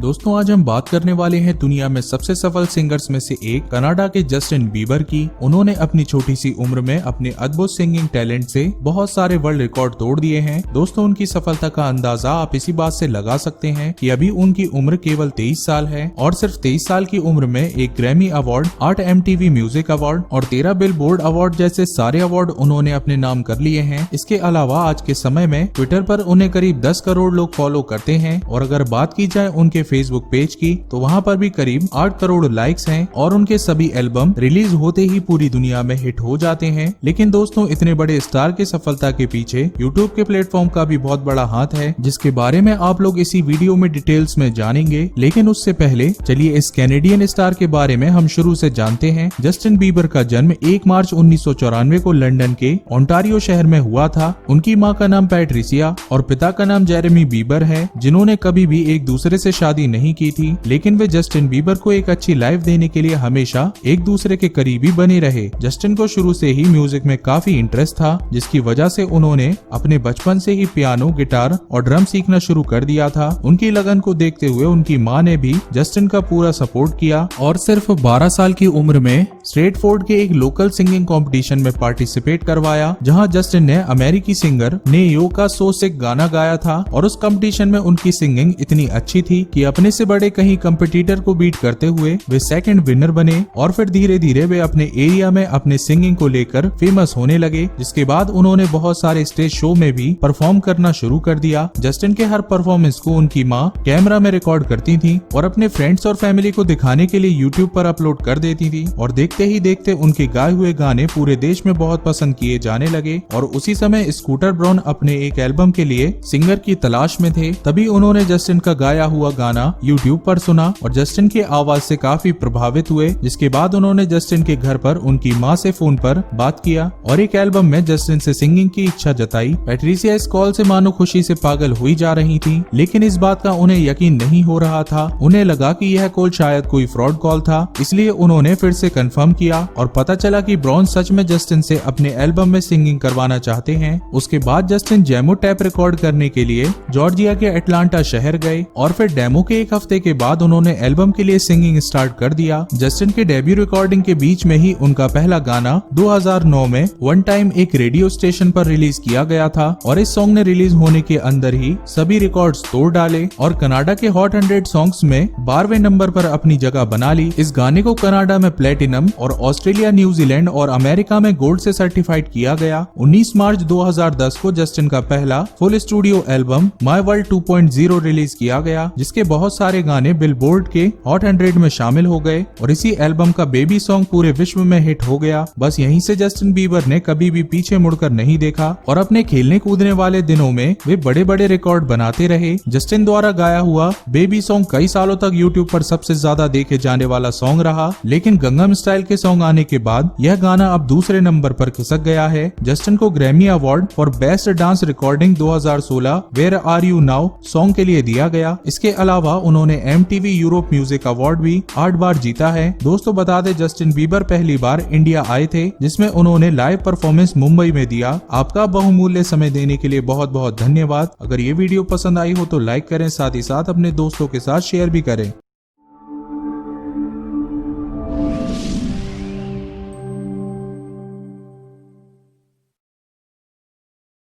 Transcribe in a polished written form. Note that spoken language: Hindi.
दोस्तों आज हम बात करने वाले हैं दुनिया में सबसे सफल सिंगर्स में से एक कनाडा के जस्टिन बीबर की। उन्होंने अपनी छोटी सी उम्र में अपने अद्भुत सिंगिंग टैलेंट से बहुत सारे वर्ल्ड रिकॉर्ड तोड़ दिए हैं। दोस्तों उनकी सफलता का अंदाजा आप इसी बात से लगा सकते हैं कि अभी उनकी उम्र केवल 23 साल है और सिर्फ 23 साल की उम्र में एक Grammy award, 8 MTV music award और 13 बिलबोर्ड अवार्ड जैसे सारे अवार्ड उन्होंने अपने नाम कर लिए हैं। इसके अलावा आज के समय में ट्विटर पर उन्हें करीब 10 करोड़ लोग फॉलो करते हैं और अगर बात की जाए उनके फेसबुक पेज की तो वहां पर भी करीब 8 करोड़ लाइक्स हैं और उनके सभी एल्बम रिलीज होते ही पूरी दुनिया में हिट हो जाते हैं। लेकिन दोस्तों इतने बड़े स्टार की सफलता के पीछे यूट्यूब के प्लेटफॉर्म का भी बहुत बड़ा हाथ है, जिसके बारे में आप लोग इसी वीडियो में डिटेल्स में जानेंगे। लेकिन उससे पहले चलिए इस कैनेडियन स्टार के बारे में हम शुरू से जानते हैं। जस्टिन बीबर का जन्म 1 मार्च 1994 को लंदन के ओंटारियो शहर में हुआ था। उनकी माँ का नाम पैट्रिसिया और पिता का नाम जेरेमी बीबर है, जिन्होंने कभी भी एक दूसरे से शादी नहीं की थी। लेकिन वे जस्टिन बीबर को एक अच्छी लाइफ देने के लिए हमेशा एक दूसरे के करीबी बने रहे। जस्टिन को शुरू से ही म्यूजिक में काफी इंटरेस्ट था, जिसकी वजह से उन्होंने अपने बचपन से ही पियानो, गिटार और ड्रम सीखना शुरू कर दिया था। उनकी लगन को देखते हुए उनकी माँ ने भी जस्टिन का पूरा सपोर्ट किया और सिर्फ 12 साल की उम्र में स्ट्रेटफोर्ड के एक लोकल सिंगिंग कंपटीशन में पार्टिसिपेट करवाया, जहां जस्टिन ने अमेरिकी सिंगर ने यो का सो सिक गाना गाया था और उस कंपटीशन में उनकी सिंगिंग इतनी अच्छी थी कि अपने से बड़े कहीं कंपटीटर को बीट करते हुए वे सेकंड विनर बने और फिर धीरे धीरे वे अपने एरिया में अपने सिंगिंग को लेकर फेमस होने लगे। जिसके बाद उन्होंने बहुत सारे स्टेज शो में भी परफॉर्म करना शुरू कर दिया। जस्टिन के हर परफॉर्मेंस को उनकी माँ कैमरा में रिकॉर्ड करती थी और अपने फ्रेंड्स और फैमिली को दिखाने के लिए यूट्यूब पर अपलोड कर देती थी और देखते ही देखते उनके गाए हुए गाने पूरे देश में बहुत पसंद किए जाने लगे। और उसी समय स्कूटर ब्राउन अपने एक एल्बम के लिए सिंगर की तलाश में थे। तभी उन्होंने जस्टिन का गाया हुआ गाना यूट्यूब पर सुना और जस्टिन की आवाज से काफी प्रभावित हुए। जिसके बाद उन्होंने जस्टिन के घर पर उनकी माँ से फोन पर बात किया और एक एल्बम में जस्टिन से सिंगिंग की इच्छा जताई। पैट्रिसिया इस कॉल से मानो खुशी से पागल हुई जा रही थी, लेकिन इस बात का उन्हें यकीन नहीं हो रहा था। उन्हें लगा कि यह कॉल शायद कोई फ्रॉड कॉल था, इसलिए उन्होंने फिर से कंफर्म किया और पता चला कि ब्राउन सच में जस्टिन से अपने एल्बम में सिंगिंग करवाना चाहते हैं। उसके बाद जस्टिन डेमो टैप रिकॉर्ड करने के लिए जॉर्जिया के एटलांटा शहर गए और फिर डेमो के एक हफ्ते के बाद उन्होंने एल्बम के लिए सिंगिंग स्टार्ट कर दिया। जस्टिन के डेब्यू रिकॉर्डिंग के बीच में ही उनका पहला गाना 2009 में वन टाइम एक रेडियो स्टेशन पर रिलीज किया गया था और इस सॉन्ग ने रिलीज होने के अंदर ही सभी रिकॉर्ड्स तोड़ डाले और कनाडा के हॉट 100 सॉन्ग्स में 12वें नंबर पर अपनी जगह बना ली। इस गाने को कनाडा में प्लेटिनम और ऑस्ट्रेलिया, न्यूजीलैंड और अमेरिका में गोल्ड से सर्टिफाइड किया गया। 19 मार्च 2010 को जस्टिन का पहला full studio album my world 2.0 release किया गया, जिसके बहुत सारे गाने बिलबोर्ड के हॉट 100 में शामिल हो गए और इसी एल्बम का बेबी सॉन्ग पूरे विश्व में हिट हो गया। बस यहीं से जस्टिन बीबर ने कभी भी पीछे मुड़कर नहीं देखा और अपने खेलने कूदने वाले दिनों में वे बड़े बड़े रिकॉर्ड बनाते रहे। जस्टिन द्वारा गाया हुआ बेबी सॉन्ग कई सालों तक यूट्यूब पर सबसे ज्यादा देखे जाने वाला सॉन्ग रहा, लेकिन गंगम स्टाइल के सॉन्ग आने के बाद यह गाना अब दूसरे नंबर पर खिसक गया है। जस्टिन को Grammy award for best dance recording 2016 where are you now song के लिए दिया गया। इसके अलावा उन्होंने MTV यूरोप म्यूजिक अवार्ड भी 8 बार जीता है। दोस्तों बता दें जस्टिन बीबर पहली बार इंडिया आए थे, जिसमें उन्होंने लाइव परफॉर्मेंस मुंबई में दिया। आपका बहुमूल्य समय देने के लिए बहुत बहुत धन्यवाद। अगर ये वीडियो पसंद आई हो तो लाइक करें, साथ ही साथ अपने दोस्तों के साथ शेयर भी करें।